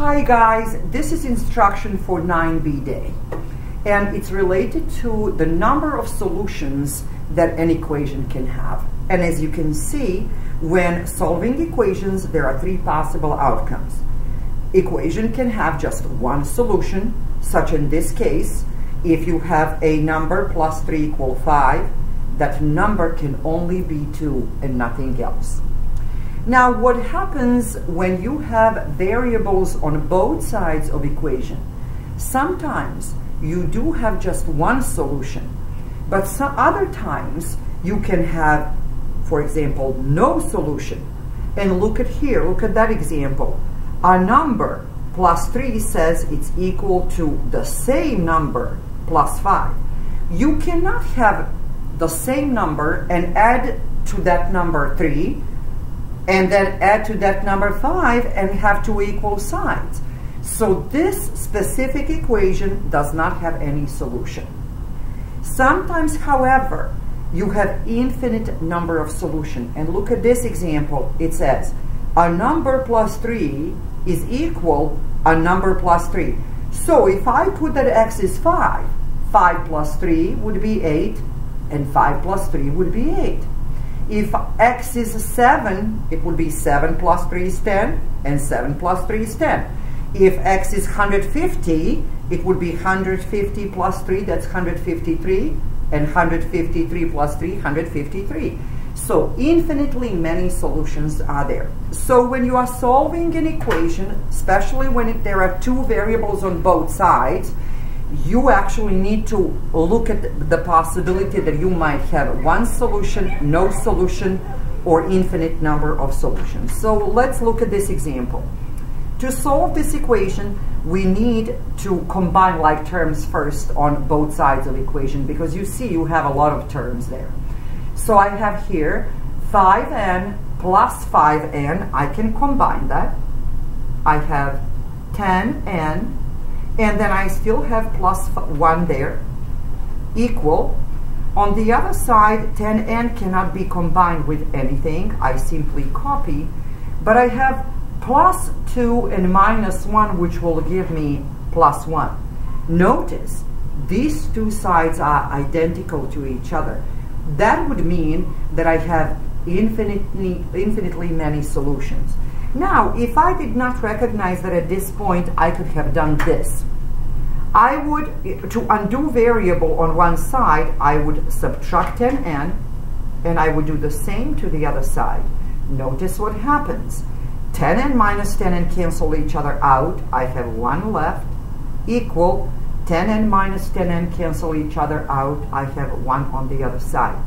Hi guys, this is instruction for 9B day, and it's related to the number of solutions that an equation can have. And as you can see, when solving equations, there are three possible outcomes. Equation can have just one solution, such in this case, if you have a number plus 3 equal 5, that number can only be 2 and nothing else. Now, what happens when you have variables on both sides of equation? Sometimes you do have just one solution, but some other times you can have, for example, no solution. And look at here, look at that example. A number plus 3 says it's equal to the same number plus 5. You cannot have the same number and add to that number 3 and then add to that number 5 and have two equal sides. So this specific equation does not have any solution. Sometimes, however, you have infinite number of solutions. And look at this example. It says a number plus 3 is equal a number plus 3. So if I put that x is 5, 5 plus 3 would be 8, and 5 plus 3 would be 8. If x is 7, it would be 7 plus 3 is 10, and 7 plus 3 is 10. If x is 150, it would be 150 plus 3, that's 153, and 153 plus 3, 153. So infinitely many solutions are there. So when you are solving an equation, especially when there are two variables on both sides, you actually need to look at the possibility that you might have one solution, no solution, or infinite number of solutions. So let's look at this example. To solve this equation, we need to combine like terms first on both sides of the equation, because you see you have a lot of terms there. So I have here 5n plus 5n. I can combine that. I have 10n. And then I still have plus 1 there, equal. On the other side, 10n cannot be combined with anything. I simply copy. But I have plus 2 and minus 1, which will give me plus 1. Notice, these two sides are identical to each other. That would mean that I have infinitely many solutions. Now, if I did not recognize that at this point I could have done this, I would, to undo variable on one side, I would subtract 10n, and I would do the same to the other side. Notice what happens. 10n minus 10n cancel each other out. I have 1 left, equal 10n minus 10n cancel each other out. I have 1 on the other side.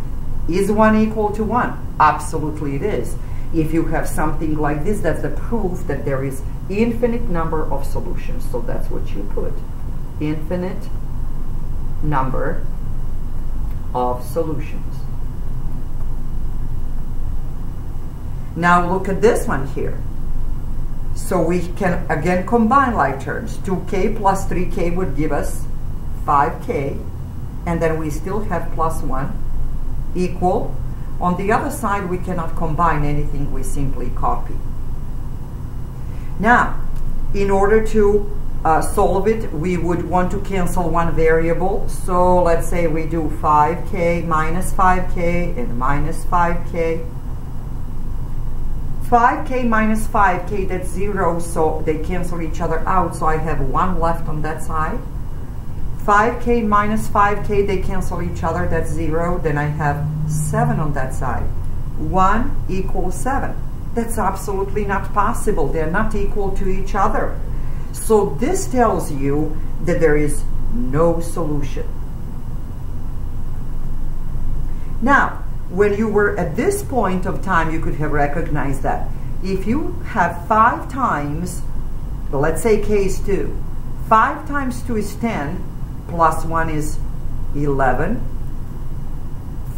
Is 1 equal to 1? Absolutely it is. If you have something like this, that's the proof that there is infinite number of solutions. So that's what you put. Infinite number of solutions. Now look at this one here. So we can again combine like terms. 2k plus 3k would give us 5k, and then we still have plus 1 equal. On the other side, we cannot combine anything, we simply copy. Now, in order to solve it, we would want to cancel one variable. So let's say we do 5k minus 5k and minus 5k. 5k minus 5k, that's 0, so they cancel each other out, so I have 1 left on that side. 5k minus 5k, they cancel each other, that's 0. Then I have 7 on that side. 1 equals 7. That's absolutely not possible. They're not equal to each other. So this tells you that there is no solution. Now, when you were at this point of time, you could have recognized that. If you have 5 times, let's say k is 2. 5 times 2 is 10. Plus 1 is 11.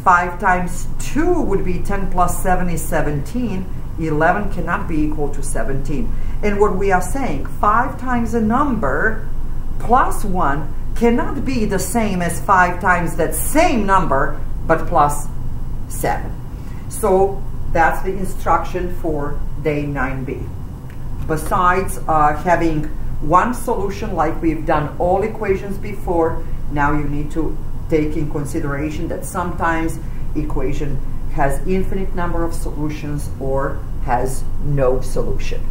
5 times 2 would be 10 plus 7 is 17. 11 cannot be equal to 17. And what we are saying, 5 times a number plus 1 cannot be the same as 5 times that same number, but plus 7. So that's the instruction for day 9B. besides having one solution like we've done all equations before, now you need to take in consideration that sometimes equation has infinite number of solutions or has no solution.